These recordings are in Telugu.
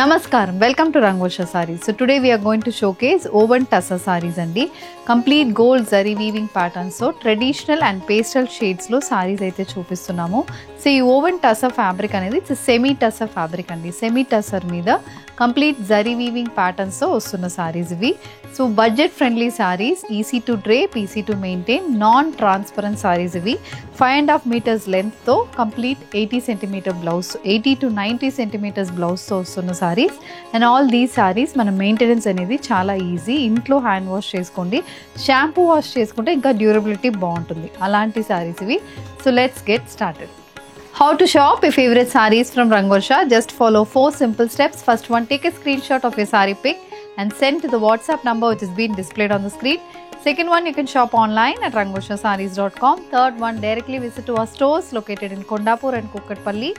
Namaskaram, welcome to Rangosha Sarees. So today we are going to showcase woven tussar sarees andi. Complete gold zari weaving patterns so traditional and pastel shades lo sarees aithe chupistunnamo. So ee woven tussar fabric anedi it's a semi tussar fabric andi. Semi tussar meeda complete zari weaving patterns so ostunna sarees ivi. So budget friendly sarees, easy to drape, easy to maintain, non transparent sarees ivi. 5.5 meters length tho complete 80 centimeter blouse, 80 to 90 centimeters blouse tho ostunna sarees. And all these sarees మన మెయింటెనెన్స్ అనేది చాలా ఈజీ. ఇంట్లో హ్యాండ్ వాష్ చేసుకోండి, షాంపూ వాష్ చేసుకుంటే ఇంకా డ్యూరబిలిటీ బాగుంటుంది. అలాంటి sarees ఇవి. So let's get started. How to shop your favorite sarees from Rangosha? Just follow 4 simple steps. First one, take a screenshot of your saree pic and send to the WhatsApp number which is being displayed on the screen. Second one, you can shop online at rangoshasarees.com. Third one, directly visit to our stores located in Kondapur and Kukatpalli.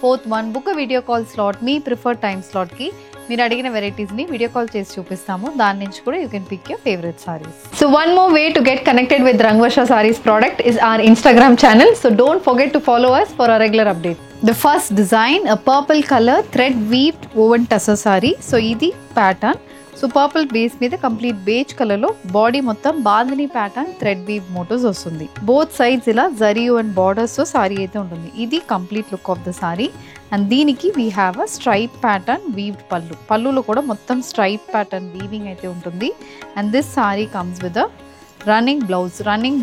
Fourth one, book a video call slot, me preferred time slot ki మీరు అడిగిన వెరైటీస్ ని వీడియో కాల్ చేసి చూపిస్తాము. దాని నుంచి కూడా you can pick your favorite sarees. So one more way to get connected with Rangosha Sarees product is our Instagram channel. So don't forget to follow us for a regular update. The first design, a purple color thread weaved woven tussar saree. So ఇది pattern. సో పర్పుల్ బేస్ మీద కంప్లీట్ బేజ్ కలర్ లో బాడీ మొత్తం bandhani pattern thread weave motifs వస్తుంది. బోత్ సైడ్స్ ఇలా జరీ అండ్ బార్డర్స్ తో సారీ అయితే ఉంటుంది. ఇది complete look of the sari. And దీనికి we have a stripe pattern weaved pallu. పళ్ళులో కూడా మొత్తం స్ట్రైప్ ప్యాటర్న్ వీవింగ్ అయితే ఉంటుంది. And this sari comes with a running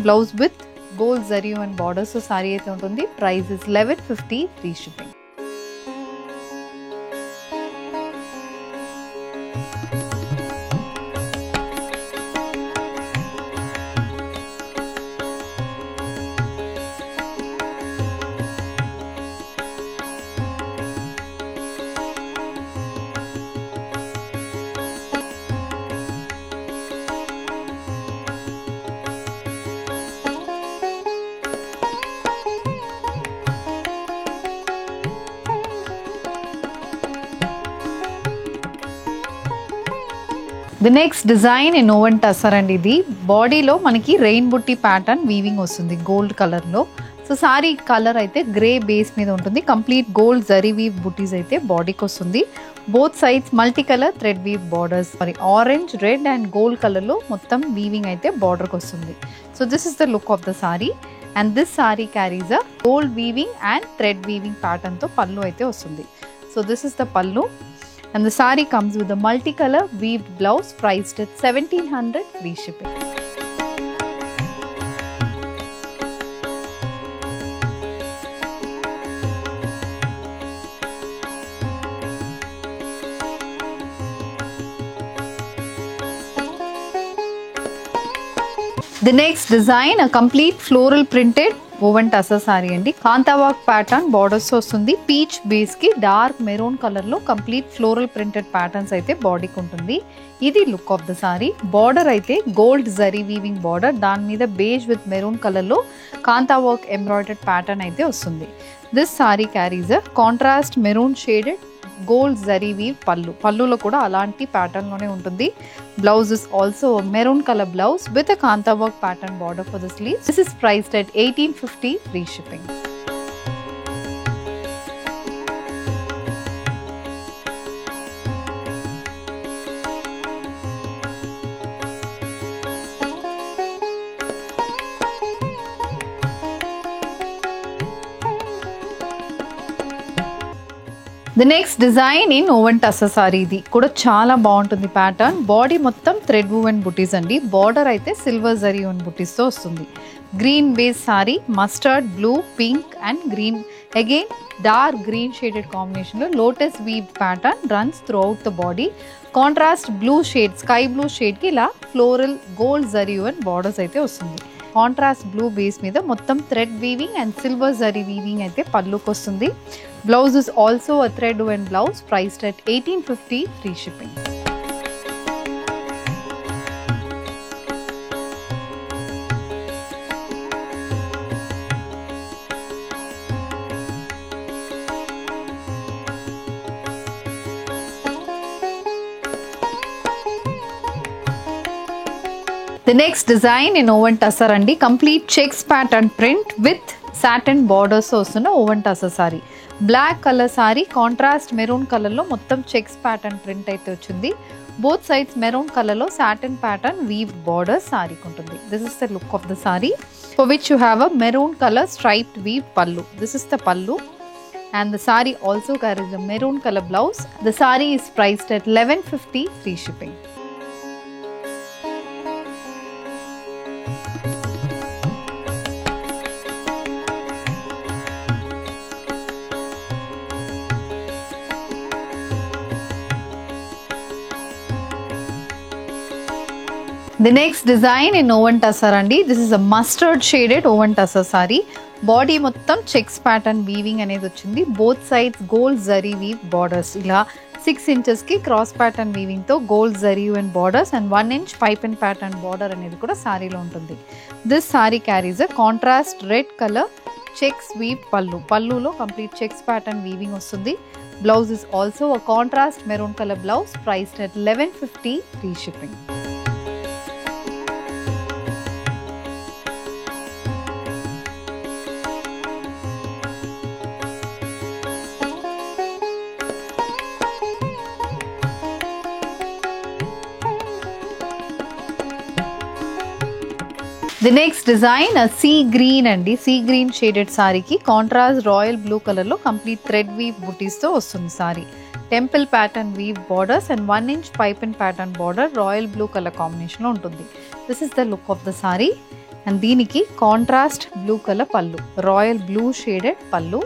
blouse with gold zari and borders తో సారీ అయితే ఉంటుంది. Price is 1150 free shipping. The next design in woven tussar and ఇది బాడీలో మనకి రెయిన్ బుట్టి ప్యాటర్న్ వీవింగ్ వస్తుంది గోల్డ్ కలర్ లో. సో సారీ కలర్ అయితే గ్రే బేస్ మీద ఉంటుంది. కంప్లీట్ గోల్డ్ జరీ వీవ్ బుటీస్ అయితే బాడీకి వస్తుంది. Both sides multi colour thread weave borders, మరి orange, red and gold colour లో మొత్తం వీవింగ్ అయితే బార్డర్కి వస్తుంది. So this is the look of the sari. And this sorry carries a gold weaving and thread weaving pattern తో పళ్ళు అయితే వస్తుంది. So this is the pallu. And the saree comes with a multicolor weaved blouse priced at 1700 free shipping. The next design, a complete floral printed woven tussar saree అండి. కాంతా వర్క్ ప్యాటర్న్ బార్డర్స్ వస్తుంది. పీచ్ బేస్ కి డార్క్ మెరూన్ కలర్ లో కంప్లీట్ ఫ్లోరల్ ప్రింటెడ్ ప్యాటర్న్స్ అయితే బాడీకి ఉంటుంది. ఇది look of the sorry. Border అయితే గోల్డ్ జరీ వీవింగ్ బార్డర్, దాని మీద బేజ్ విత్ మెరూన్ కలర్ లో కాంతా వర్క్ ఎంబ్రాయిడర్డ్ ప్యాటర్న్ అయితే వస్తుంది. This sorry carries a contrast maroon shaded gold zari weave pallu. పళ్ళులో కూడా అలాంటి ప్యాటర్న్ లోనే ఉంటుంది. Blouse is also maroon colour blouse with a kantha work pattern border for the sleeves. This is priced at 1850 free shipping. The next design in woven tussar saree. ఇది కూడా చాలా బాగుంటుంది ప్యాటర్న్. బాడీ మొత్తం థ్రెడ్ woven బుటీస్ అండి. బార్డర్ అయితే సిల్వర్ జరీ woven బుటీస్ తో వస్తుంది. Green base sari, mustard, blue, pink and green, again dark green shaded combination లో lotus weave pattern runs throughout the body. Contrast blue shade, sky blue shade కి ఇలా floral gold zari woven borders అయితే వస్తుంది. కాంట్రాస్ట్ బ్లూ బేస్ మీద మొత్తం thread weaving and silver zari weaving అయితే పళ్ళుకి వస్తుంది. Blouse is also a thread woven blouse priced at 1850 free shipping. The next design in woven tussar andi, complete checks pattern print with satin borders వస్తున్న woven tussar saree. Black colour saree contrast maroon కలర్లో మొత్తం చెక్స్ ప్యాటర్న్ ప్రింట్ అయితే వచ్చింది. బోత్ సైడ్స్ మెరూన్ కలర్లో సాటిన్ ప్యాటర్న్ వీవ్ బార్డర్ సారీకి ఉంటుంది. This is the look of the saree for which you have a maroon colour striped weave pallu. This is the pallu and the saree also carries a maroon color blouse. The saree is priced at 1150 free shipping. The next design in woven tussar andi. This is a mustard shaded woven tussar saree. Body మొత్తం చెక్స్ ప్యాటర్న్ వీవింగ్ అనేది వచ్చింది. Both sides gold zari weave borders, ఇలా 6 inches కి క్రాస్ ప్యాటర్న్ వీవింగ్ తో gold zari and borders and 1 inch pipe and pattern border అనేది కూడా సారీలో ఉంటుంది. This sorry carries a contrast red colour checks weave pallu. పల్లులో కంప్లీట్ చెక్స్ ప్యాటర్న్ వీవింగ్ వస్తుంది. Blouse is also a contrast maroon colour blouse priced at 1150 free shipping. The next design a sea green andi. Sea green shaded saree ki contrast royal blue color lo complete thread weave booties tho vastundi saree. Temple pattern weave borders and 1 inch pipe and pattern border royal blue color combination lo untundi. This is the look of the saree and deeniki contrast blue color pallu, royal blue shaded pallu,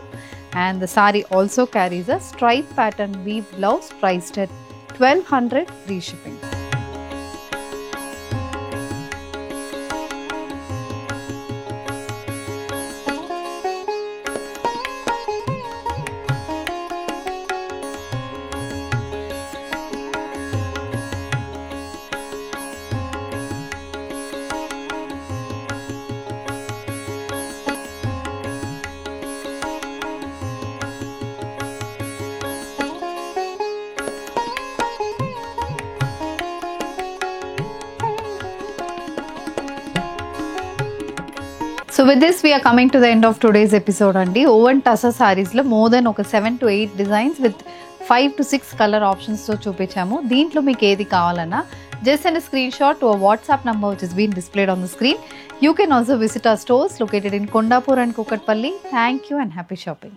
and the saree also carries a stripe pattern weave blouse priced at 1200 free shipping. So with this we are coming to the end of today's episode andi. Woven tussar sarees lo more than oka 7 to 8 designs with 5 to 6 color options తో చూపించాము. దీంట్లో మీకు ఏది కావాలన్నా just send a screenshot to a WhatsApp number which is being displayed on the screen. You can also visit our stores located in Kondapur and Kukatpalli. Thank you and happy shopping.